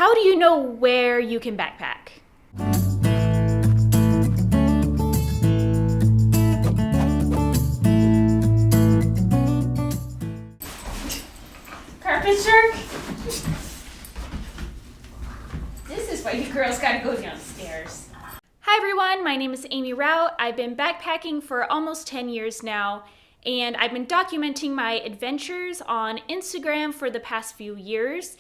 How do you know where you can backpack? Carpet shark? This is why you girls gotta go downstairs. Hi everyone, my name is Amy Rao. I've been backpacking for almost 10 years now, and I've been documenting my adventures on Instagram for the past few years.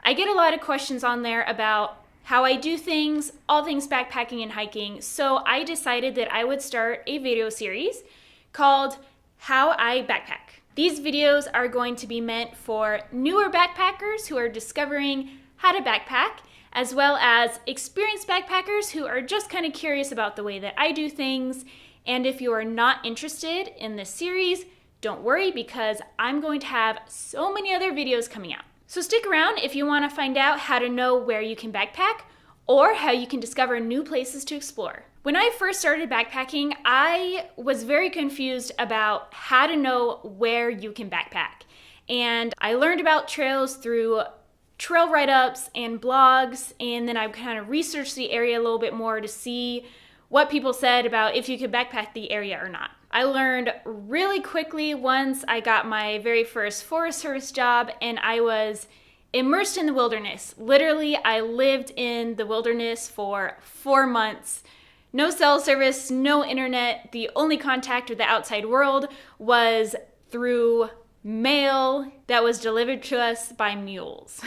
I get a lot of questions on there about how I do things, all things backpacking and hiking, so I decided that I would start a video series called How I Backpack. These videos are going to be meant for newer backpackers who are discovering how to backpack, as well as experienced backpackers who are just kind of curious about the way that I do things. And if you are not interested in this series, don't worry, because I'm going to have so many other videos coming out. So stick around if you want to find out how to know where you can backpack or how you can discover new places to explore. When I first started backpacking, I was very confused about how to know where you can backpack. And I learned about trails through trail write-ups and blogs, and then I kind of researched the area a little bit more to see what people said about if you could backpack the area or not. I learned really quickly once I got my very first Forest Service job and I was immersed in the wilderness. Literally, I lived in the wilderness for 4 months. No cell service, no internet. The only contact with the outside world was through mail that was delivered to us by mules.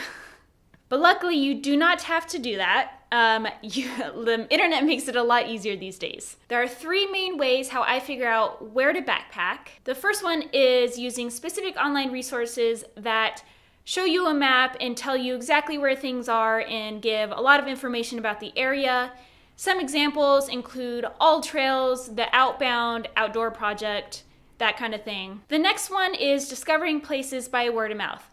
But luckily, you do not have to do that. The internet makes it a lot easier these days. There are 3 main ways how I figure out where to backpack. The first one is using specific online resources that show you a map and tell you exactly where things are and give a lot of information about the area. Some examples include All Trails, the Outbound Outdoor Project, that kind of thing. The next one is discovering places by word of mouth.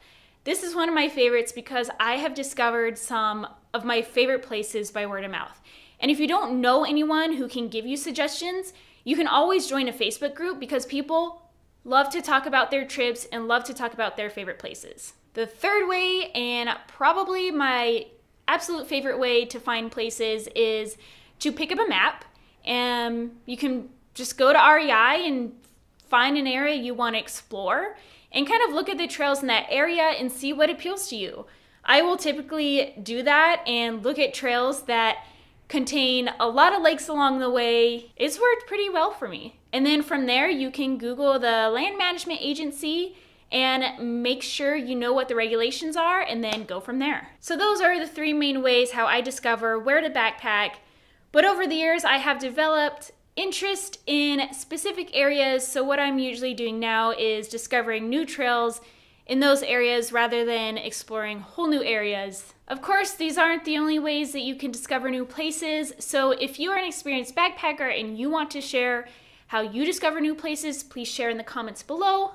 This is one of my favorites because I have discovered some of my favorite places by word of mouth. And if you don't know anyone who can give you suggestions, you can always join a Facebook group because people love to talk about their trips and love to talk about their favorite places. The third way, and probably my absolute favorite way to find places, is to pick up a map. And you can just go to REI and find an area you want to explore and kind of look at the trails in that area and see what appeals to you. I will typically do that and look at trails that contain a lot of lakes along the way. It's worked pretty well for me. And then from there, you can Google the land management agency and make sure you know what the regulations are and then go from there. So those are the 3 main ways how I discover where to backpack. But over the years, I have developed interest in specific areas, so what I'm usually doing now is discovering new trails in those areas rather than exploring whole new areas. Of course, these aren't the only ways that you can discover new places, so if you are an experienced backpacker and you want to share how you discover new places, please share in the comments below.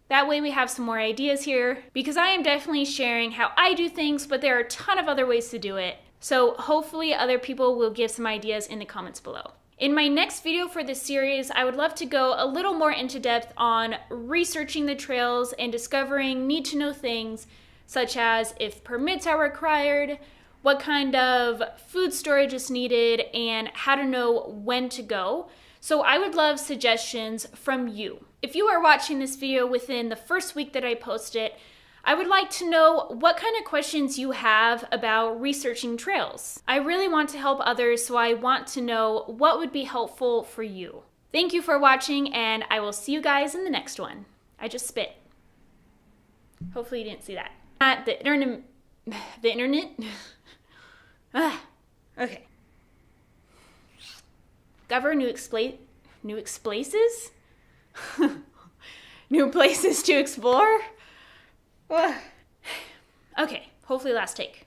That way we have some more ideas here, because I am definitely sharing how I do things, but there are a ton of other ways to do it, so hopefully other people will give some ideas in the comments below. In my next video for this series, I would love to go a little more into depth on researching the trails and discovering need-to-know things, such as if permits are required, what kind of food storage is needed, and how to know when to go. So I would love suggestions from you. If you are watching this video within the first week that I post it, I would like to know what kind of questions you have about researching trails. I really want to help others, so I want to know what would be helpful for you. Thank you for watching, and I will see you guys in the next one. I just spit. Hopefully you didn't see that. The internet? Okay. Discover new places? New places to explore? Okay, hopefully last take.